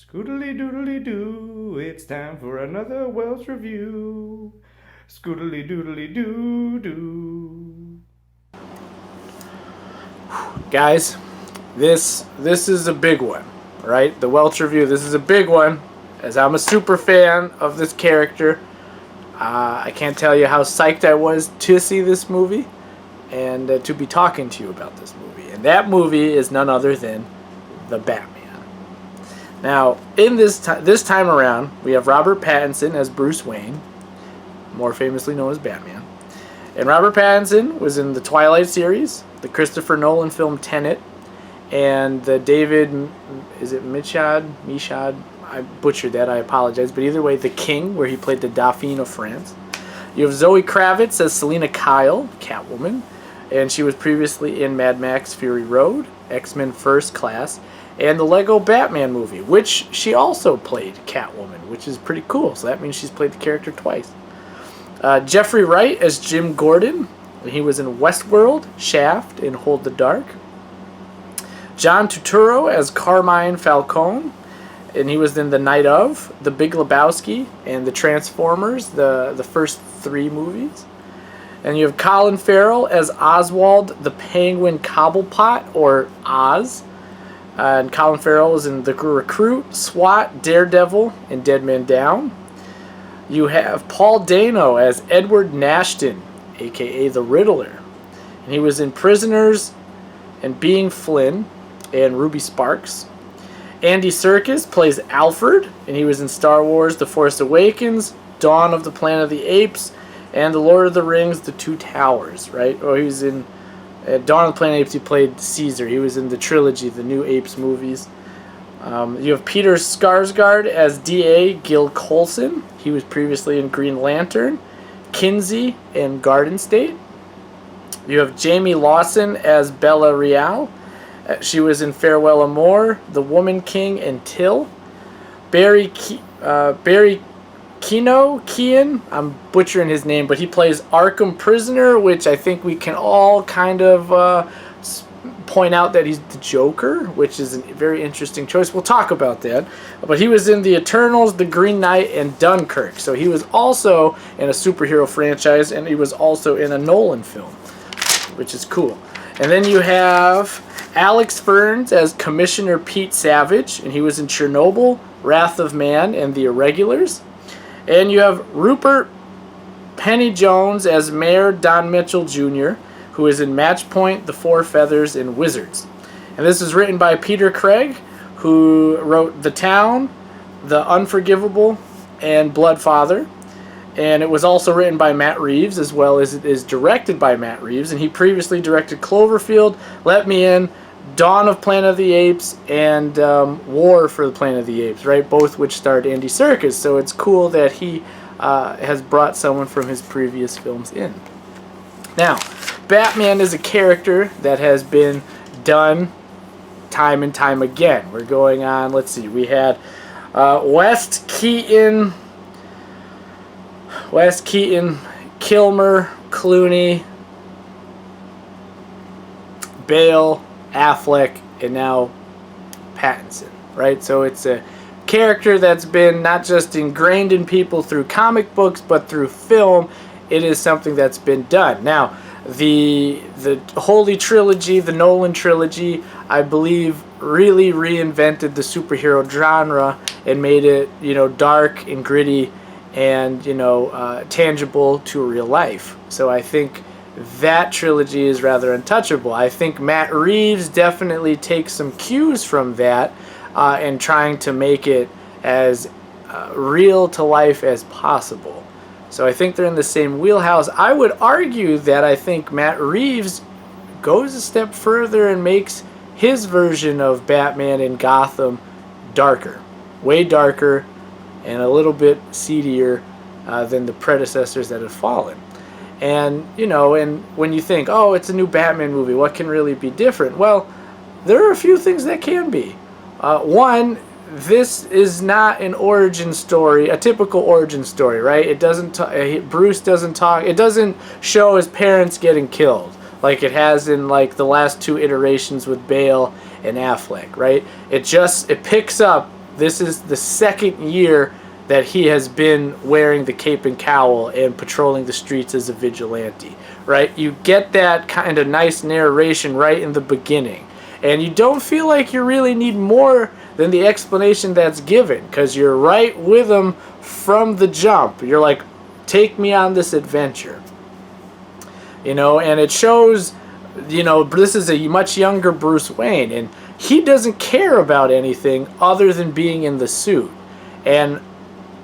Scoodly doodly doo, it's time for another Welch review. Scoodly doodly doo doo. Guys, this is a big one, right? The Welch review. This is a big one, as I'm a super fan of this character. I can't tell you how psyched I was to see this movie and to be talking to you about this movie. And that movie is none other than The Batman. Now, in this time around, we have Robert Pattinson as Bruce Wayne, more famously known as Batman. And Robert Pattinson was in the Twilight series, the Christopher Nolan film Tenet, and the David, is it Michad? I butchered that, I apologize. But either way, The King, where he played the Dauphine of France. You have Zoe Kravitz as Selina Kyle, Catwoman, and she was previously in Mad Max Fury Road, X-Men First Class, and the Lego Batman movie, which she also played Catwoman, which is pretty cool. So that means she's played the character twice. Jeffrey Wright as Jim Gordon. He was in Westworld, Shaft, and Hold the Dark. John Turturro as Carmine Falcone, and he was in The Night Of, The Big Lebowski, and The Transformers, the first three movies. And you have Colin Farrell as Oswald the Penguin Cobblepot, or Oz. And Colin Farrell is in The Recruit, SWAT, Daredevil, and Dead Man Down. You have Paul Dano as Edward Nashton, a.k.a. the Riddler. And he was in Prisoners and Being Flynn and Ruby Sparks. Andy Serkis plays Alfred, and he was in Star Wars The Force Awakens, Dawn of the Planet of the Apes, and The Lord of the Rings, The Two Towers, right? He was in Dawn of the Planet of the Apes, he played Caesar. He was in the trilogy, the new Apes movies. You have Peter Skarsgård as D.A. Gil Coulson. He was previously in Green Lantern, Kinsey, and Garden State. You have Jamie Lawson as Bella Real. She was in Farewell Amore, The Woman King, and Till. Barry Keoghan, I'm butchering his name, but he plays Arkham Prisoner, which I think we can all kind of point out that he's the Joker, which is a very interesting choice. We'll talk about that. But he was in The Eternals, The Green Knight, and Dunkirk. So he was also in a superhero franchise, and he was also in a Nolan film, which is cool. And then you have Alex Ferns as Commissioner Pete Savage, and he was in Chernobyl, Wrath of Man, and The Irregulars. And you have Rupert Penny-Jones as Mayor Don Mitchell Jr., who is in Match Point, The Four Feathers, and Wizards. And this is written by Peter Craig, who wrote The Town, The Unforgivable, and Bloodfather. And it was also written by Matt Reeves, as well as it is directed by Matt Reeves. And he previously directed Cloverfield, Let Me In, Dawn of Planet of the Apes, and War for the Planet of the Apes, right? Both which starred Andy Serkis. So it's cool that he has brought someone from his previous films in. Now, Batman is a character that has been done time and time again. We're going on, let's see, we had West Keaton, Kilmer, Clooney, Bale, Affleck, and now Pattinson, right? So it's a character that's been not just ingrained in people through comic books, but through film. It is something that's been done. Now, the Holy Trilogy, the Nolan Trilogy, I believe really reinvented the superhero genre and made it, dark and gritty and, tangible to real life. So I think that trilogy is rather untouchable. I think Matt Reeves definitely takes some cues from that and trying to make it as real to life as possible. So I think they're in the same wheelhouse. I would argue that I think Matt Reeves goes a step further and makes his version of Batman in Gotham darker. Way darker and a little bit seedier than the predecessors that had fallen. And, and when you think, oh, it's a new Batman movie, what can really be different? Well, there are a few things that can be. One, this is not an origin story, a typical origin story, right? It doesn't. Bruce doesn't talk. It doesn't show his parents getting killed like it has in like the last two iterations with Bale and Affleck, right? It picks up This is the second year that he has been wearing the cape and cowl and patrolling the streets as a vigilante, right? You get that kind of nice narration right in the beginning. And you don't feel like you really need more than the explanation that's given, because you're right with him from the jump. You're like, take me on this adventure. And it shows, this is a much younger Bruce Wayne, and he doesn't care about anything other than being in the suit. And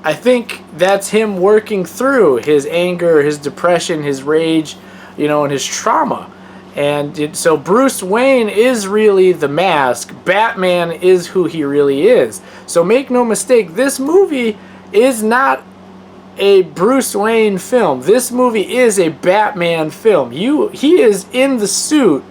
I think that's him working through his anger, his depression, his rage, and his trauma. And so Bruce Wayne is really the mask. Batman is who he really is. So make no mistake, this movie is not a Bruce Wayne film. This movie is a Batman film. He is in the suit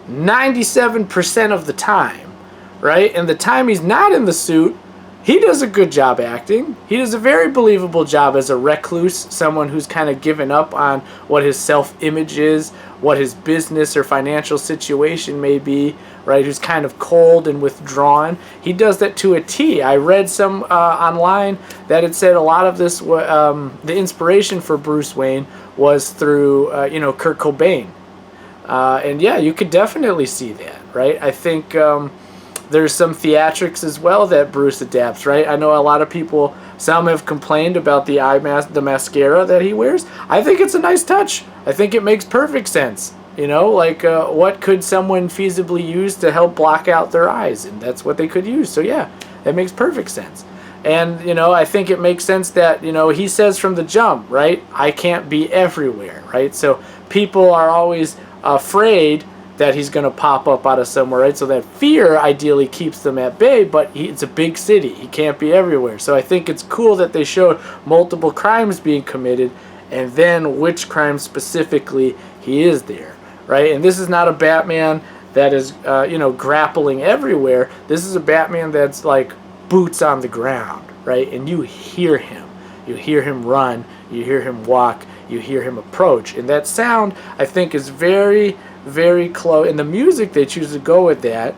97% of the time, right? And the time he's not in the suit, he does a good job acting. He does a very believable job as a recluse, someone who's kind of given up on what his self-image is, what his business or financial situation may be, right? Who's kind of cold and withdrawn. He does that to a T. I read some online that it said a lot of this, the inspiration for Bruce Wayne was through, Kurt Cobain. And yeah, you could definitely see that, right? I think there's some theatrics as well that Bruce adapts, right? I know a lot of people, some have complained about the the mascara that he wears. I think it's a nice touch. I think it makes perfect sense. What could someone feasibly use to help block out their eyes? And that's what they could use. So yeah, that makes perfect sense. And, I think it makes sense that, he says from the jump, right? I can't be everywhere, right? So people are always afraid that he's going to pop up out of somewhere, right? So that fear ideally keeps them at bay, but it's a big city. He can't be everywhere. So I think it's cool that they showed multiple crimes being committed and then which crime specifically he is there, right? And this is not a Batman that is, grappling everywhere. This is a Batman that's like boots on the ground, right? And you hear him. You hear him run. You hear him walk. You hear him approach. And that sound, I think, is very, very close. And the music they choose to go with that,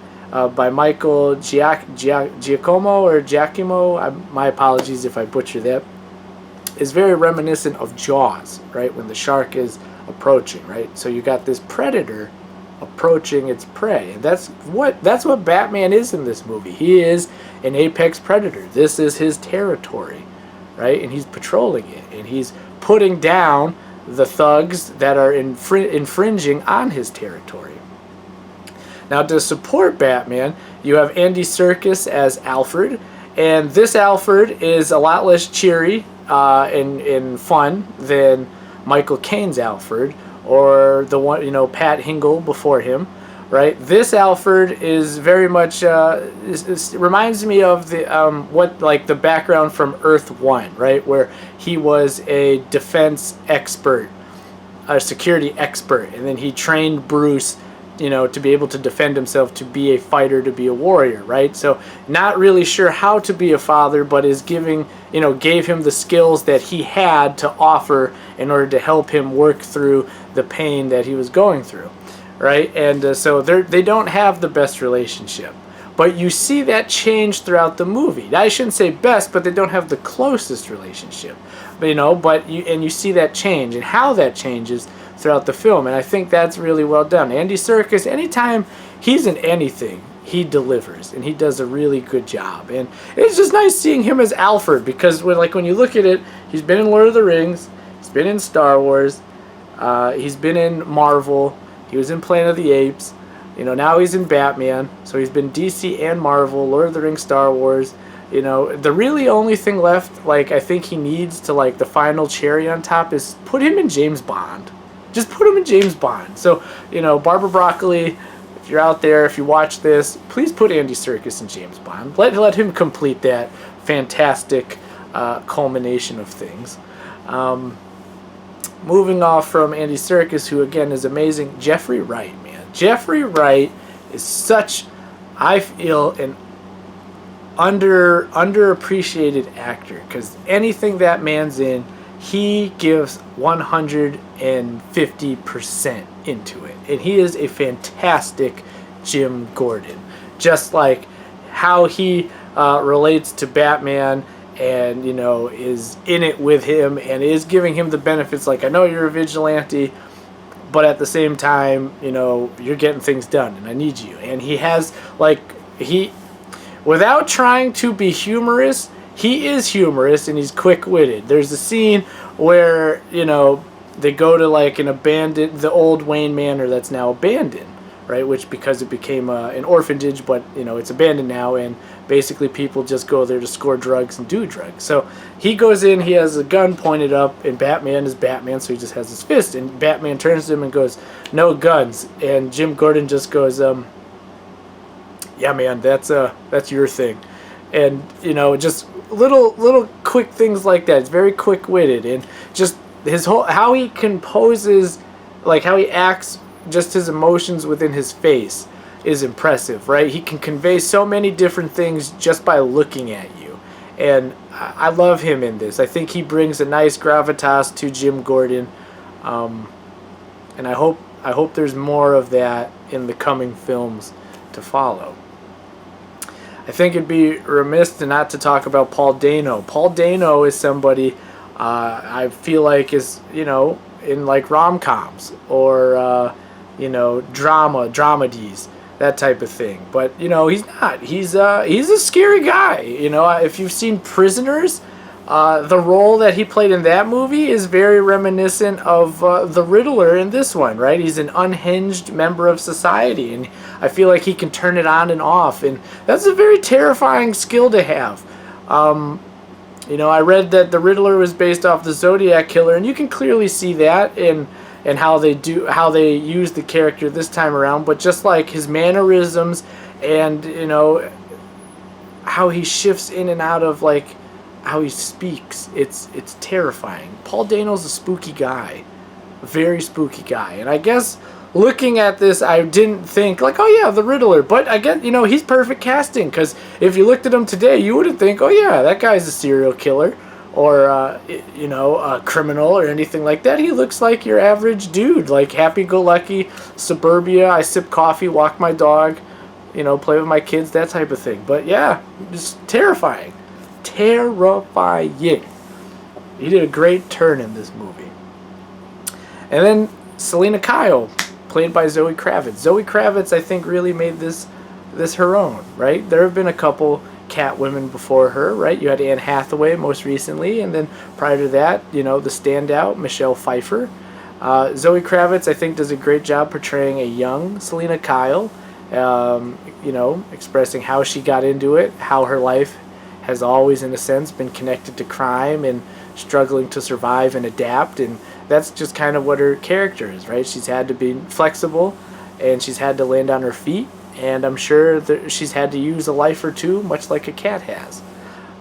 by Michael Giacomo or Giacomo, my apologies if I butcher that, is very reminiscent of Jaws, right? When the shark is approaching, right? So you got this predator approaching its prey. And that's what Batman is in this movie. He is an apex predator. This is his territory, right? And he's patrolling it. And he's putting down the thugs that are infringing on his territory. Now, to support Batman, you have Andy Serkis as Alfred, and this Alfred is a lot less cheery and fun than Michael Caine's Alfred, or the one, Pat Hingle before him, right? This Alfred is very much reminds me of the the background from Earth 1, right, where he was a defense expert, a security expert, and then he trained Bruce, to be able to defend himself, to be a fighter, to be a warrior, right? So not really sure how to be a father, but is gave him the skills that he had to offer in order to help him work through the pain that he was going through, right? And so they don't have the best relationship. But you see that change throughout the movie. I shouldn't say best, but they don't have the closest relationship. But you see that change and how that changes throughout the film, and I think that's really well done. Andy Serkis, anytime he's in anything, he delivers, and he does a really good job. And it's just nice seeing him as Alfred, because when you look at it, he's been in Lord of the Rings, he's been in Star Wars, he's been in Marvel, he was in Planet of the Apes, now he's in Batman, so he's been DC and Marvel, Lord of the Rings, Star Wars. The really only thing left, I think he needs to, the final cherry on top is put him in James Bond. Just put him in James Bond. So, Barbara Broccoli, if you're out there, if you watch this, please put Andy Serkis in James Bond. Let him complete that fantastic culmination of things. Moving off from Andy Serkis, who again is amazing, Jeffrey Wright, man. Jeffrey Wright is such, I feel, an underappreciated actor, because anything that man's in, he gives 150% into it. And he is a fantastic Jim Gordon. Just like how he relates to Batman, and is in it with him and is giving him the benefits. Like, I know you're a vigilante, but at the same time, you're getting things done, and I need you. And he has, like, without trying to be humorous, he is humorous and he's quick-witted. There's a scene where, they go to, like, the old Wayne Manor that's now abandoned, right? Which, because it became an orphanage, but, it's abandoned now, and basically people just go there to score drugs and do drugs. So he goes in, he has a gun pointed up, and Batman is Batman, so he just has his fist. And Batman turns to him and goes, "No guns." And Jim Gordon just goes, "Yeah, man, that's your thing." And, just little quick things like that. It's very quick-witted. And just how he composes, like how he acts, just his emotions within his face is impressive, right? He can convey so many different things just by looking at you. And I love him in this. I think he brings a nice gravitas to Jim Gordon. And I hope there's more of that in the coming films to follow. I think it'd be remiss not to talk about Paul Dano. Paul Dano is somebody I feel like is, in like rom-coms or, dramedies, that type of thing. But, he's not. He's a scary guy. If you've seen Prisoners, the role that he played in that movie is very reminiscent of the Riddler in this one, right? He's an unhinged member of society, and I feel like he can turn it on and off, and that's a very terrifying skill to have. I read that the Riddler was based off the Zodiac Killer, and you can clearly see that in how they use the character this time around. But just like his mannerisms and how he shifts in and out of, like, how he speaks, it's terrifying. Paul Dano's a spooky guy, a very spooky guy. And I guess looking at this, I didn't think like, oh yeah, the Riddler, but I get, he's perfect casting, because if you looked at him today, you wouldn't think, oh yeah, that guy's a serial killer or a criminal or anything like that. He looks like your average dude, like happy-go-lucky, suburbia, I sip coffee, walk my dog, play with my kids, that type of thing. But yeah, just terrifying. He did a great turn in this movie. And then Selena Kyle, played by Zoe Kravitz. Zoe Kravitz, I think, really made this her own, right? There have been a couple Catwomen before her, right? You had Anne Hathaway most recently, and then prior to that, the standout, Michelle Pfeiffer. Zoe Kravitz, I think, does a great job portraying a young Selena Kyle, expressing how she got into it, how her life has always, in a sense, been connected to crime and struggling to survive and adapt, and that's just kind of what her character is, right? She's had to be flexible, and she's had to land on her feet, and I'm sure that she's had to use a life or two, much like a cat has.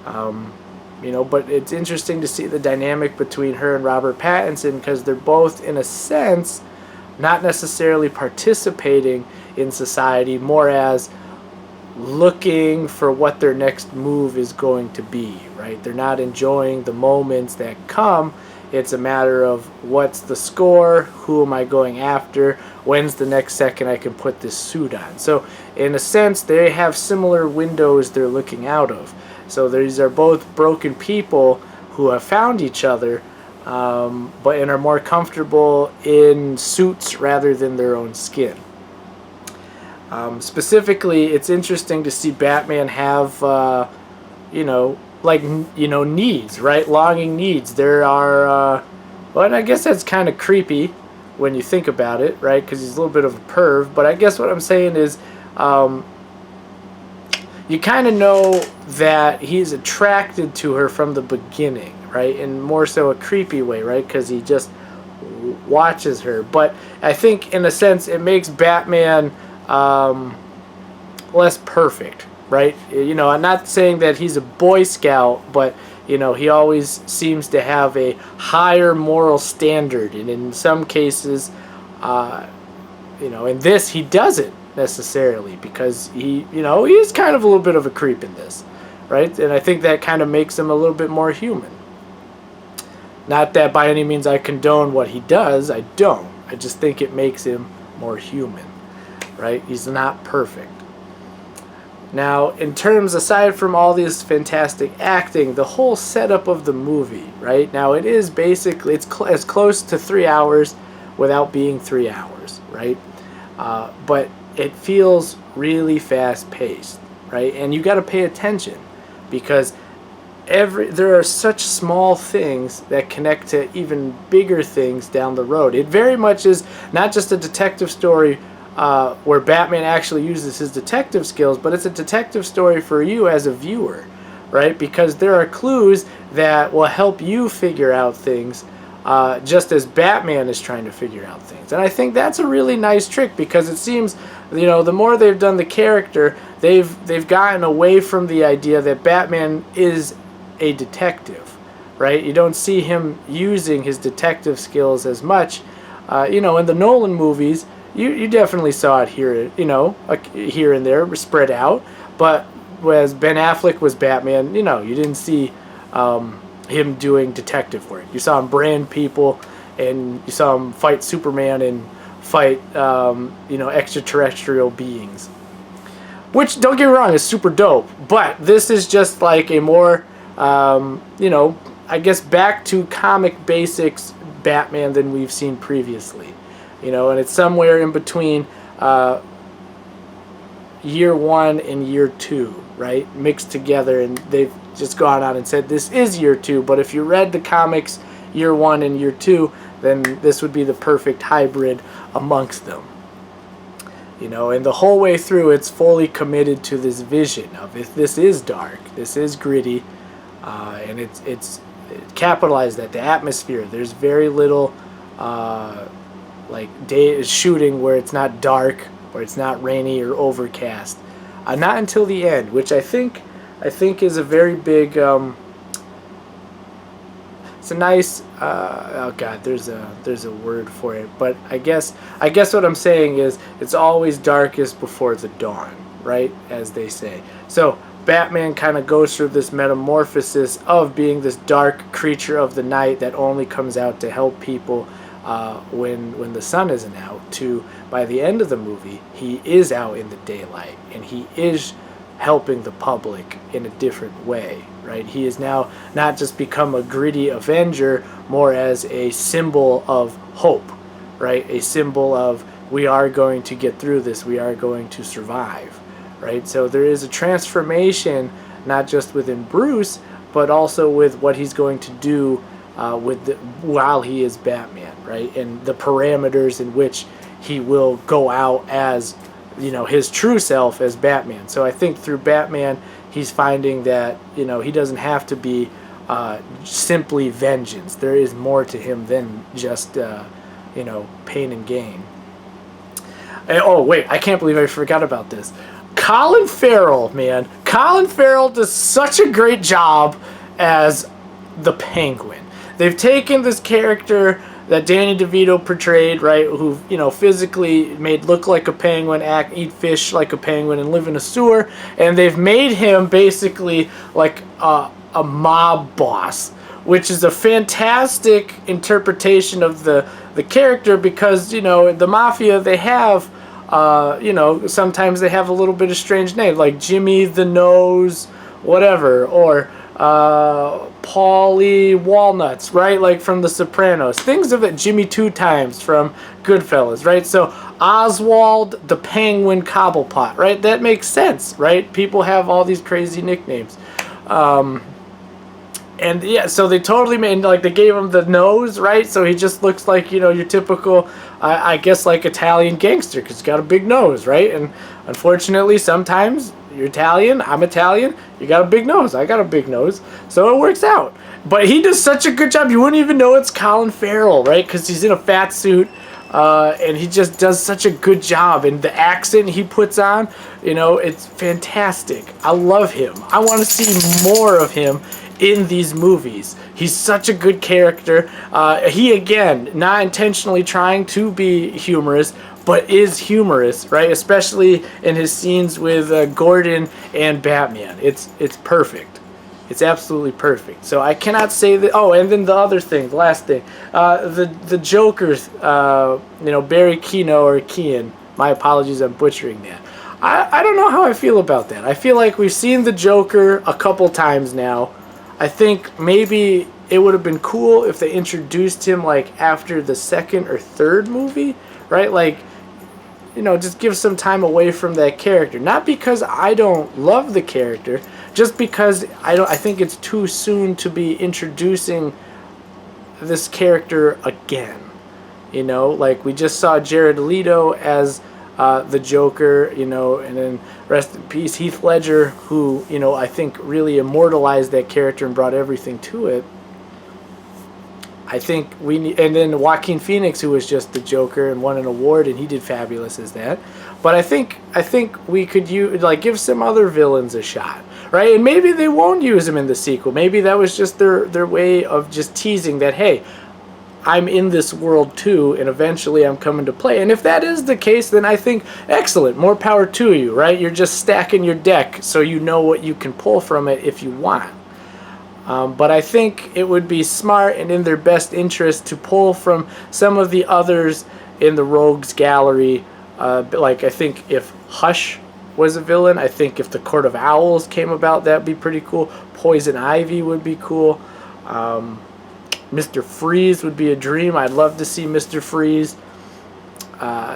But it's interesting to see the dynamic between her and Robert Pattinson, because they're both, in a sense, not necessarily participating in society, more as looking for what their next move is going to be, right? They're not enjoying the moments that come. It's a matter of what's the score, who am I going after, when's the next second I can put this suit on. So in a sense, they have similar windows they're looking out of. So these are both broken people who have found each other, but and are more comfortable in suits rather than their own skin. Specifically, it's interesting to see Batman have, needs, right? Longing needs. There are, and I guess that's kind of creepy when you think about it, right? Because he's a little bit of a perv. But I guess what I'm saying is, you kind of know that he's attracted to her from the beginning, right? In more so a creepy way, right? Because he just watches her. But I think, in a sense, it makes Batman less perfect, right? I'm not saying that he's a Boy Scout, but he always seems to have a higher moral standard, and in some cases, in this he doesn't necessarily, because he is kind of a little bit of a creep in this, right? And I think that kind of makes him a little bit more human. Not that by any means I condone what he does, I don't. I just think it makes him more human, right? He's not perfect. Now, in terms, aside from all this fantastic acting, the whole setup of the movie, right? Now, it is basically, it's as close to 3 hours without being 3 hours, right? But it feels really fast-paced, right? And you got to pay attention because there are such small things that connect to even bigger things down the road. It very much is not just a detective story where Batman actually uses his detective skills, but it's a detective story for you as a viewer, right? Because there are clues that will help you figure out things just as Batman is trying to figure out things. And I think that's a really nice trick because it seems, the more they've done the character, they've gotten away from the idea that Batman is a detective, right? You don't see him using his detective skills as much. In the Nolan movies, you definitely saw it here, here and there, spread out. But as Ben Affleck was Batman, you didn't see him doing detective work. You saw him brand people, and you saw him fight Superman and fight, extraterrestrial beings. Which, don't get me wrong, is super dope. But this is just like a more, I guess back to comic basics Batman than we've seen previously. And it's somewhere in between year 1 and year 2, right? Mixed together, and they've just gone on and said this is year 2, but if you read the comics year 1 and year 2, then this would be the perfect hybrid amongst them. And the whole way through, it's fully committed to this vision of if this is dark, this is gritty, and it's capitalized at the atmosphere. There's very little day shooting where it's not dark or it's not rainy or overcast. Not until the end, which I think is a very big. It's a nice. Oh God, there's a word for it, but I guess what I'm saying is it's always darkest before the dawn, right? As they say. So Batman kind of goes through this metamorphosis of being this dark creature of the night that only comes out to help people when the sun isn't out, to by the end of the movie he is out in the daylight and he is helping the public in a different way, right? He is now not just become a gritty avenger, more as a symbol of hope, right? A symbol of we are going to get through this, we are going to survive, right? So there is a transformation not just within Bruce, but also with what he's going to do while he is Batman, right? And the parameters in which he will go out as his true self as Batman. So I think through Batman, he's finding that, he doesn't have to be simply vengeance. There is more to him than just, pain and gain. And, oh, wait, I can't believe I forgot about this. Colin Farrell, man. Colin Farrell does such a great job as the Penguin. They've taken this character that Danny DeVito portrayed, right, who, physically made look like a penguin, eat fish like a penguin, and live in a sewer, and they've made him basically like a mob boss, which is a fantastic interpretation of the character because, the Mafia, they have, sometimes they have a little bit of strange name, like Jimmy the Nose, whatever, or Paulie Walnuts, right? Like from The Sopranos. Things of it. Jimmy Two Times from Goodfellas, right? So Oswald the Penguin Cobblepot, right? That makes sense, right? People have all these crazy nicknames. And yeah, so they totally made, they gave him the nose, right? So he just looks like, your typical, I guess, like Italian gangster, because he's got a big nose, right? And unfortunately, sometimes you're Italian, I'm Italian, you got a big nose, I got a big nose, so it works out. But he does such a good job, you wouldn't even know it's Colin Farrell, right? Because he's in a fat suit, and he just does such a good job. And the accent he puts on, it's fantastic. I love him. I want to see more of him in these movies. He's such a good character. He, again, not intentionally trying to be humorous, but is humorous, right? Especially in his scenes with Gordon and Batman. It's perfect. It's absolutely perfect. So I cannot say that. Oh, and then the other thing, the last thing, the Joker, Barry Keoghan or Keoghan. My apologies, I'm butchering that. I don't know how I feel about that. I feel like we've seen the Joker a couple times now. I think maybe it would have been cool if they introduced him like after the second or third movie, right? Like, just give some time away from that character. Not because I don't love the character, just because I think it's too soon to be introducing this character again. Like we just saw Jared Leto as the Joker, and then rest in peace Heath Ledger, who I think really immortalized that character and brought everything to it. I think we need, and then Joaquin Phoenix, who was just the Joker and won an award, and he did fabulous as that. But I think we could give some other villains a shot, right? And maybe they won't use them in the sequel. Maybe that was just their way of just teasing that, hey, I'm in this world too, and eventually I'm coming to play. And if that is the case, then I think excellent, more power to you, right? You're just stacking your deck so you know what you can pull from it if you want. But I think it would be smart and in their best interest to pull from some of the others in the Rogues Gallery. Like I think if Hush was a villain, I think if the Court of Owls came about, that'd be pretty cool. Poison Ivy would be cool. Mr. Freeze would be a dream. I'd love to see Mr. Freeze.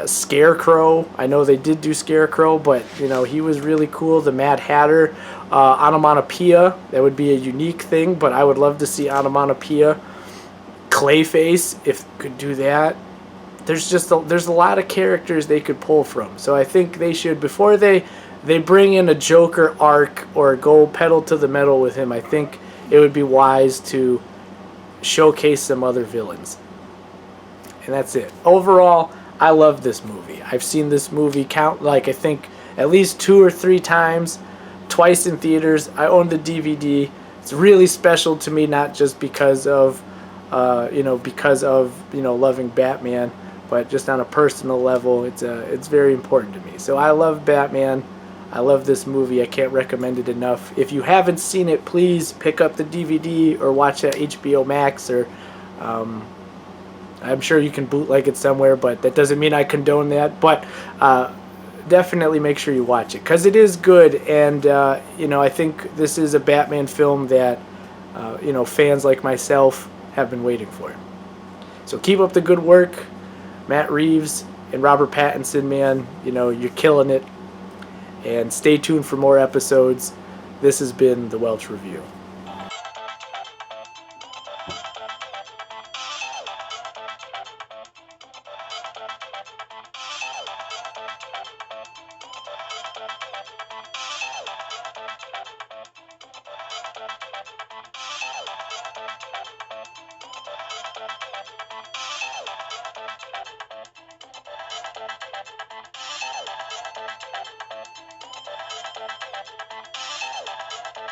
Scarecrow. I know they did do Scarecrow, but he was really cool. The Mad Hatter. Onomatopoeia. That would be a unique thing, but I would love to see Onomatopoeia. Clayface, if could do that. There's a lot of characters they could pull from. So I think they should, before they bring in a Joker arc or go pedal to the metal with him, I think it would be wise to showcase some other villains. And that's it. Overall, I love this movie. I've seen this movie I think at least 2 or 3 times, twice in theaters. I own the DVD. It's really special to me, not just because of loving Batman, but just on a personal level, it's very important to me. So I love Batman. I love this movie. I can't recommend it enough. If you haven't seen it, please pick up the DVD or watch it at HBO Max, or I'm sure you can bootleg it somewhere, but that doesn't mean I condone that. But definitely make sure you watch it, because it is good, and I think this is a Batman film that fans like myself have been waiting for. So keep up the good work, Matt Reeves and Robert Pattinson, man. You're killing it, and stay tuned for more episodes. This has been the Welch Review.